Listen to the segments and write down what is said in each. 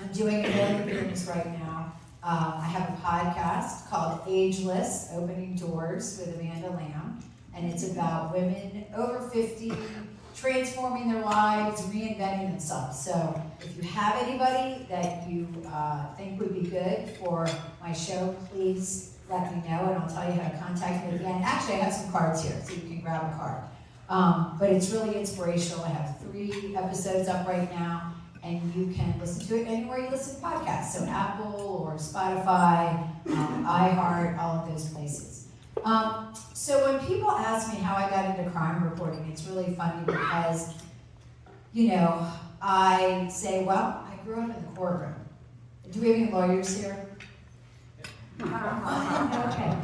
I'm doing a million things right now. I have a podcast called Ageless, Opening Doors with Amanda Lamb, and it's about women over 50 transforming their lives, reinventing themselves. So if you have anybody that you think would be good for my show, please let me know, and I'll tell you how to contact me at the end. Actually, I have some cards here, so you can grab a card. But it's really inspirational. I have 3 episodes up right now, and you can listen to it anywhere you listen to podcasts, so Apple or Spotify, iHeart, all of those places. So when people ask me how I got into crime reporting, it's really funny because, I say, well, I grew up in the courtroom. Do we have any lawyers here? Okay.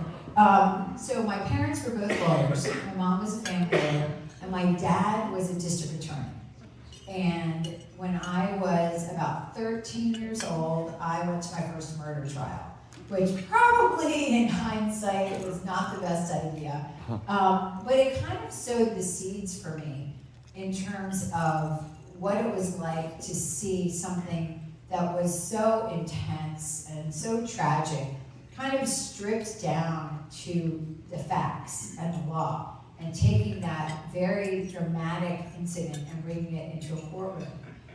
So my parents were both lawyers. My mom was a family lawyer, and my dad was a district attorney. And when I was about 13 years old, I went to my first murder trial, which probably in hindsight was not the best idea. But it kind of sowed the seeds for me in terms of what it was like to see something that was so intense and so tragic, kind of stripped down to the facts and the law, and taking that very dramatic incident and bringing it into a courtroom.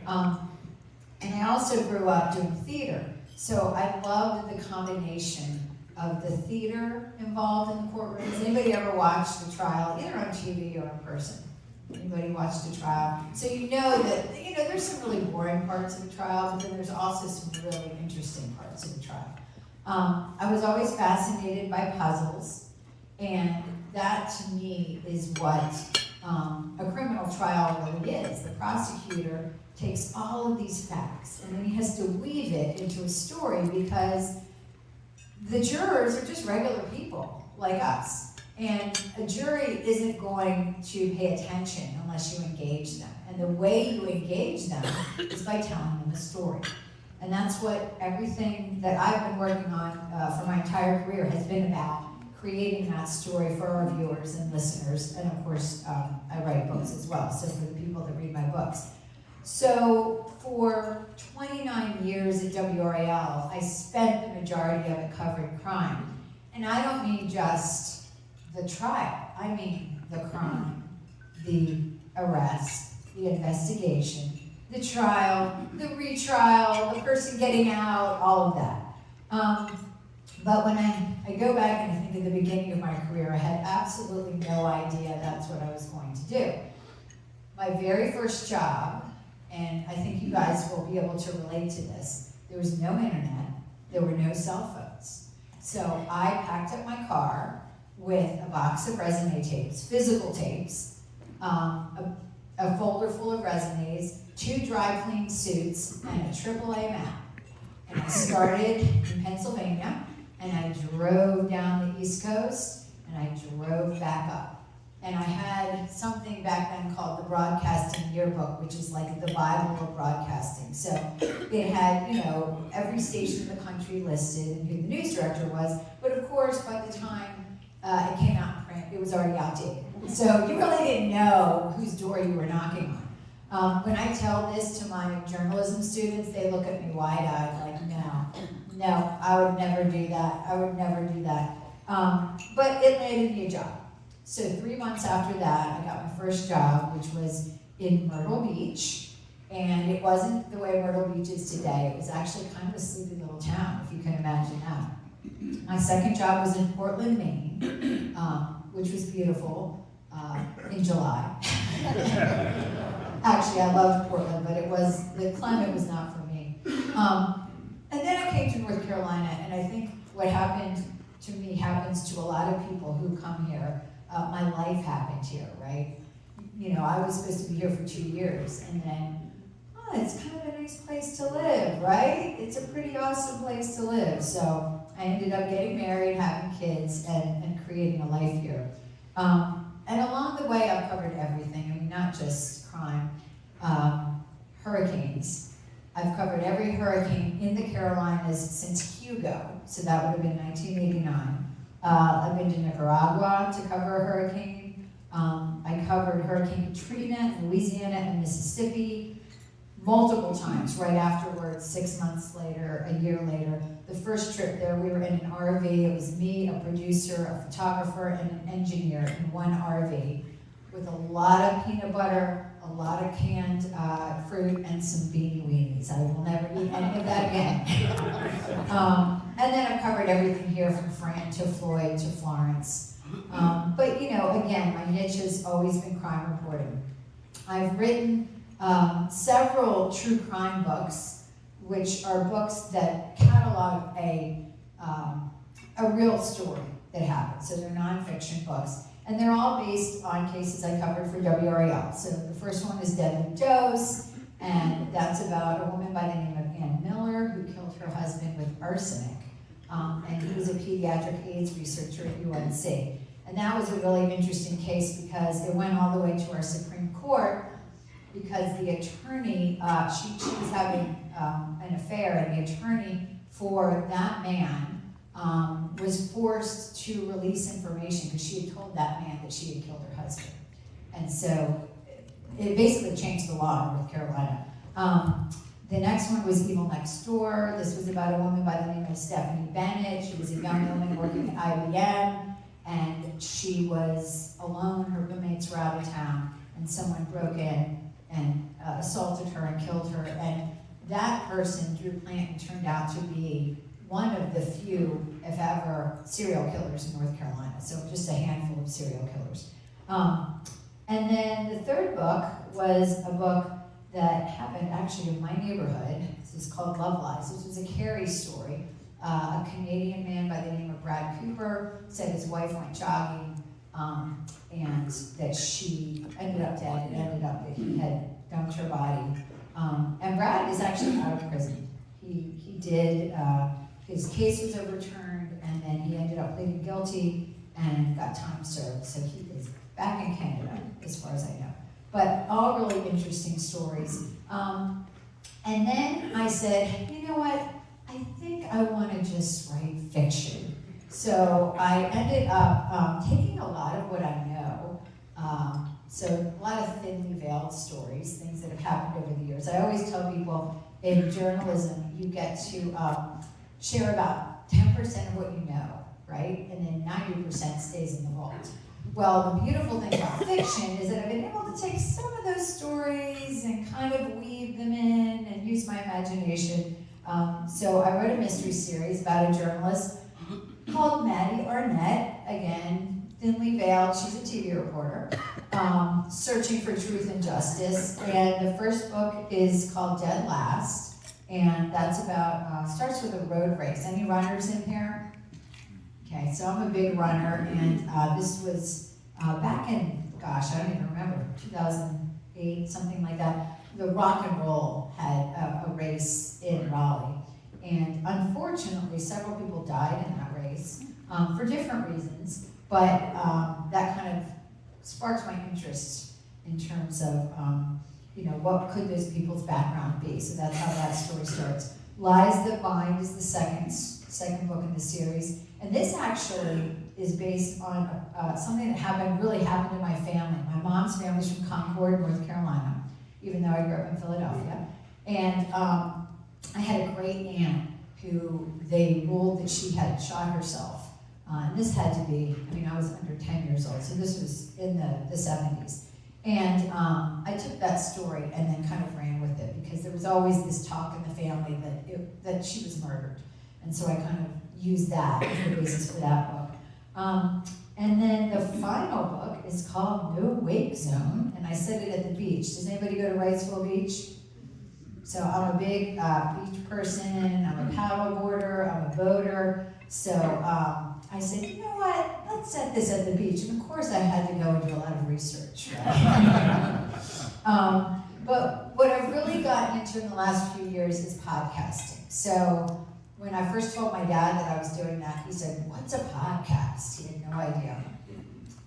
And I also grew up doing theater, so I loved the combination of the theater involved in the courtroom. Has anybody ever watched the trial, either on TV or in person? Anybody watched the trial? So you know that, there's some really boring parts of the trial, but then there's also some really interesting parts of the trial. I was always fascinated by puzzles, and that to me is what a criminal trial really is. The prosecutor takes all of these facts, and then he has to weave it into a story because the jurors are just regular people like us. And a jury isn't going to pay attention unless you engage them. And the way you engage them is by telling them a story. And that's what everything that I've been working on for my entire career has been about, creating that story for our viewers and listeners. And of course, I write books as well, so for the people that read my books. So for 29 years at WRAL, I spent the majority of it covering crime. And I don't mean just the trial, I mean the crime, the arrest, the investigation, the trial, the retrial, the person getting out, all of that. But when I go back and I think at the beginning of my career, I had absolutely no idea that's what I was going to do. My very first job, and I think you guys will be able to relate to this, there was no internet, there were no cell phones. So I packed up my car with a box of resume tapes, physical tapes, a folder full of resumes, 2 dry clean suits, and a AAA map. And I started in Pennsylvania, and I drove down the East Coast, and I drove back up. And I had something back then called the Broadcasting Yearbook, which is like the Bible of broadcasting. So it had, every station in the country listed and who the news director was. But of course, by the time it came out in print, it was already outdated. So you really didn't know whose door you were knocking on. When I tell this to my journalism students, they look at me wide-eyed like, no, I would never do that. I would never do that. But it landed me a job. So 3 months after that, I got my first job, which was in Myrtle Beach. And it wasn't the way Myrtle Beach is today. It was actually kind of a sleepy little town, if you can imagine that. My second job was in Portland, Maine, which was beautiful in July. Actually, I loved Portland, but the climate was not for me. And then I came to North Carolina, and I think what happened to me happens to a lot of people who come here. My life happened here, right? I was supposed to be here for 2 years, and then, it's kind of a nice place to live, right? It's a pretty awesome place to live. So I ended up getting married, having kids, and creating a life here. And along the way, I've covered everything. Not just crime, hurricanes. I've covered every hurricane in the Carolinas since Hugo, so that would have been 1989. I've been to Nicaragua to cover a hurricane. I covered Hurricane Katrina in Louisiana and Mississippi. multiple times right afterwards, 6 months later, a year later. The first trip there, we were in an RV. It was me, a producer, a photographer, and an engineer in one RV with a lot of peanut butter, a lot of canned fruit, and some beanie weenies. I will never eat any of that again. And then I've covered everything here from Fran to Floyd to Florence. But you know, again, my niche has always been crime reporting. I've written several true crime books, which are books that catalog a real story that happened. So they're nonfiction books. And they're all based on cases I covered for WRAL. So the first one is Deadly Dose, and that's about a woman by the name of Ann Miller who killed her husband with arsenic. And he was a pediatric AIDS researcher at UNC. And that was a really interesting case because it went all the way to our Supreme Court because the attorney, she was having an affair, and the attorney for that man was forced to release information because she had told that man that she had killed her husband. And so it basically changed the law in North Carolina. The next one was Evil Next Door. This was about a woman by the name of Stephanie Bennett. She was a young woman working at IBM, and she was alone. Her roommates were out of town, and someone broke in and assaulted her and killed her. And that person, Drew Planton, turned out to be one of the few, if ever, serial killers in North Carolina. So just a handful of serial killers. And then the third book was a book that happened actually in my neighborhood. This is called Love Lies. This was a Cary story. A Canadian man by the name of Brad Cooper said his wife went jogging and that she ended up dead. It ended up that he had dumped her body. And Brad is actually out of prison. He did, his case was overturned, and then he ended up pleading guilty and got time served. So he is back in Canada, as far as I know. But all really interesting stories. And then I said, you know what? I think I want to just write fiction. So I ended up taking a lot of what I know. So a lot of thinly veiled stories, things that have happened over the years. I always tell people in journalism, you get to share about 10% of what you know, right? And then 90% stays in the vault. Well, the beautiful thing about fiction is that I've been able to take some of those stories and kind of weave them in and use my imagination. So I wrote a mystery series about a journalist called Maddie Arnett, again, thinly veiled, she's a TV reporter, searching for truth and justice. And the first book is called Dead Last, and that's about, starts with a road race. Any runners in here? Okay, so I'm a big runner, and this was back in, gosh, I don't even remember, 2008, something like that. The Rock and Roll had a race in Raleigh, and unfortunately, several people died in that race for different reasons, but that kind of sparked my interest in terms of, you know, what could those people's background be? So that's how that story starts. Lies That Bind is the second book in the series. And this actually is based on something that really happened in my family. My mom's family's from Concord, North Carolina, even though I grew up in Philadelphia. And I had a great aunt who they ruled that she had shot herself. And this had to be, I mean, I was under 10 years old, so this was in the 70s. And I took that story and then kind of ran with it because there was always this talk in the family that she was murdered. And so I kind of used that as the basis for that book. And then the final book is called No Wake Zone, and I set it at the beach. Does anybody go to Wrightsville Beach? So I'm a big beach person, I'm a paddle boarder, I'm a boater. So I said, you know what, let's set this at the beach. And of course I had to go and do a lot of research, right? But what I've really gotten into in the last few years is podcasting. So when I first told my dad that I was doing that, he said, what's a podcast? He had no idea.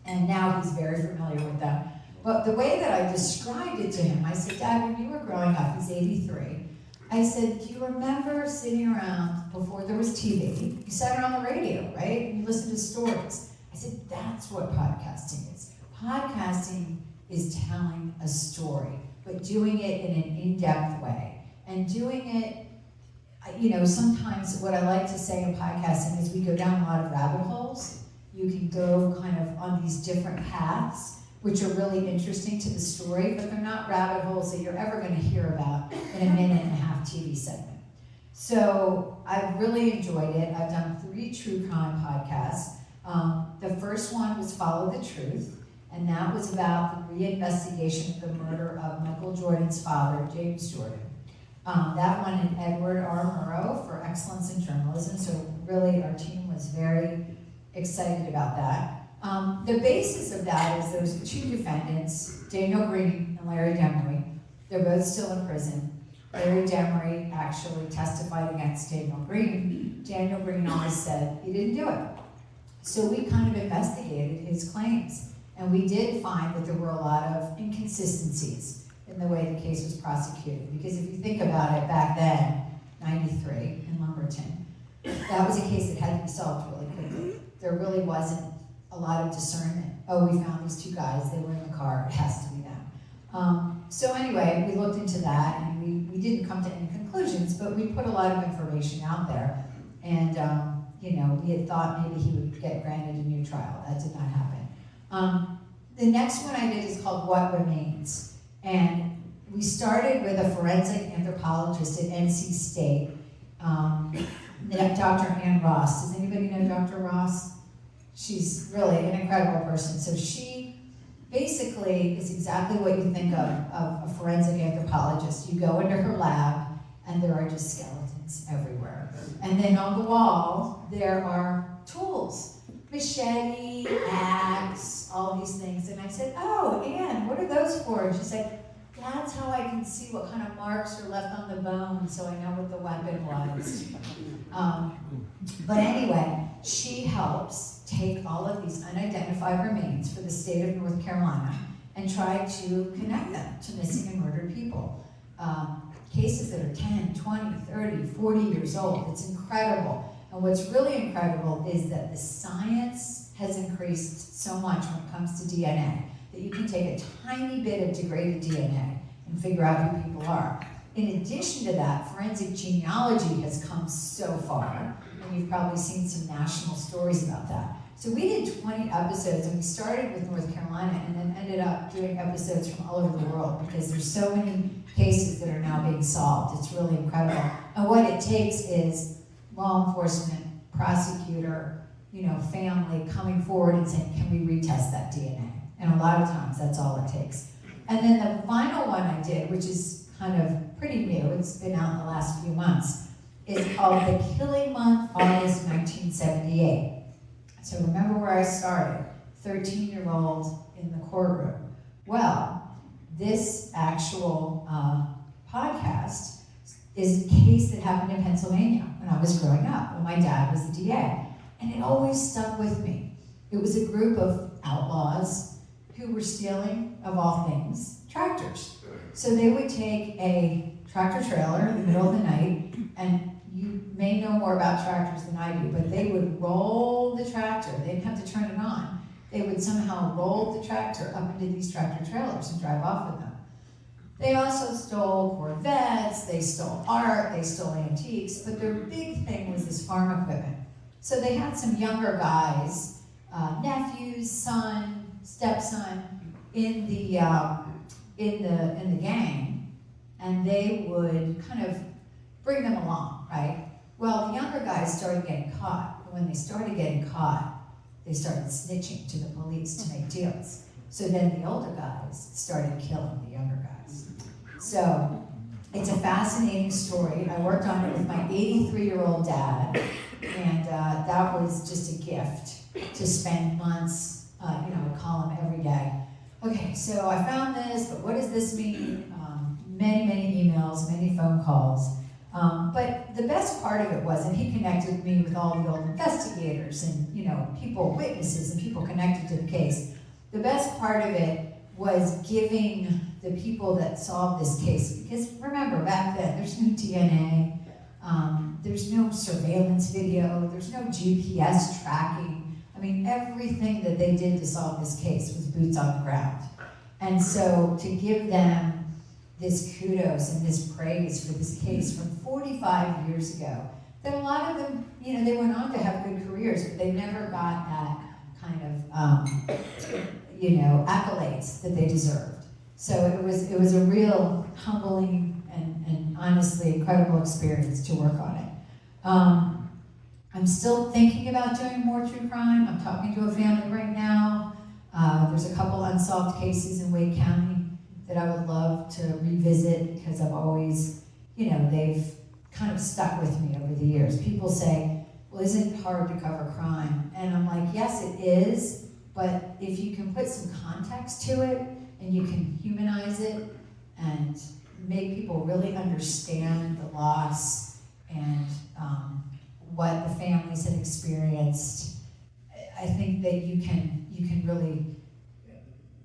And now he's very familiar with them. But the way that I described it to him, I said, Dad, when you were growing up, he's 83, I said, do you remember sitting around before there was TV? You sat around the radio, right? And you listened to stories. I said, that's what podcasting is. Podcasting is telling a story. but doing it in an in-depth way. And doing it, sometimes what I like to say in podcasting is we go down a lot of rabbit holes. You can go kind of on these different paths, which are really interesting to the story, but they're not rabbit holes that you're ever going to hear about in a minute and a half TV segment. So I've really enjoyed it. I've done 3 true crime podcasts. The first one was Follow the Truth, and that was about the reinvestigation of the murder of Michael Jordan's father, James Jordan. That one in Edward R. Murrow for excellence in journalism, so really our team was very excited about that. The basis of that is there's 2 defendants, Daniel Green and Larry Demery. They're both still in prison. Larry Demery actually testified against Daniel Green. Daniel Green always said he didn't do it. So we kind of investigated his claims, and we did find that there were a lot of inconsistencies in the way the case was prosecuted. Because if you think about it, back then, 93 in Lumberton, that was a case that had to be solved really quickly. There really wasn't a lot of discernment. Oh, we found these 2 guys, they were in the car, it has to be them. So anyway, we looked into that, and we didn't come to any conclusions, but we put a lot of information out there. And we had thought maybe he would get granted a new trial. That did not happen. The next one I did is called What Remains. And we started with a forensic anthropologist at NC State, Dr. Ann Ross. Does anybody know Dr. Ross? She's really an incredible person. So she basically is exactly what you think of a forensic anthropologist. You go into her lab, and there are just skeletons everywhere. And then on the wall, there are tools. Machete, axe, all these things. And I said, oh, Ann, what are those for? And she said, that's how I can see what kind of marks are left on the bone, so I know what the weapon was. But anyway, she helps take all of these unidentified remains for the state of North Carolina and try to connect them to missing and murdered people. Cases that are 10, 20, 30, 40 years old. It's incredible. And what's really incredible is that the science has increased so much when it comes to DNA that you can take a tiny bit of degraded DNA and figure out who people are. In addition to that, forensic genealogy has come so far, and you've probably seen some national stories about that. So we did 20 episodes, and we started with North Carolina and then ended up doing episodes from all over the world because there's so many cases that are now being solved. It's really incredible. And what it takes is law enforcement, prosecutor, family coming forward and saying, can we retest that DNA? And a lot of times that's all it takes. And then the final one I did, which is kind of pretty new, it's been out in the last few months, is called The Killing Month, August 1978. So remember where I started, 13-year-old in the courtroom. Well, this actual podcast is a case that happened in Pennsylvania when I was growing up, when my dad was the DA. And it always stuck with me. It was a group of outlaws who were stealing, of all things, tractors. So they would take a tractor trailer in the middle of the night, and you may know more about tractors than I do, but they would roll the tractor. They didn't have to turn it on. They would somehow roll the tractor up into these tractor trailers and drive off with them. They also stole Corvettes, they stole art, they stole antiques, but their big thing was this farm equipment. So they had some younger guys, nephews, son, stepson, in the gang, and they would kind of bring them along, right? Well, the younger guys started getting caught. And when they started getting caught, they started snitching to the police to make deals. So then the older guys started killing the younger guys. So it's a fascinating story. I worked on it with my 83-year-old dad, and that was just a gift to spend months, call him every day. Okay, so I found this, but what does this mean? Many emails, many phone calls. But the best part of it was, and he connected me with all the old investigators and, people, witnesses, and people connected to the case. The best part of it was giving the people that solved this case, because remember, back then, there's no DNA, there's no surveillance video, there's no GPS tracking. I mean, everything that they did to solve this case was boots on the ground. And so to give them this kudos and this praise for this case from 45 years ago. That a lot of them, they went on to have good careers, but they never got that kind of, accolades that they deserved. So it was a real humbling and honestly incredible experience to work on it. I'm still thinking about doing more true crime. I'm talking to a family right now. There's a couple unsolved cases in Wake County that I would love to revisit because I've always, they've kind of stuck with me over the years. People say, well, isn't it hard to cover crime? And I'm like, yes, it is, but if you can put some context to it and you can humanize it and make people really understand the loss and what the families have experienced, I think that you can really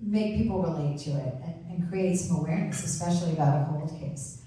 make people relate to it and create some awareness, especially about a cold case.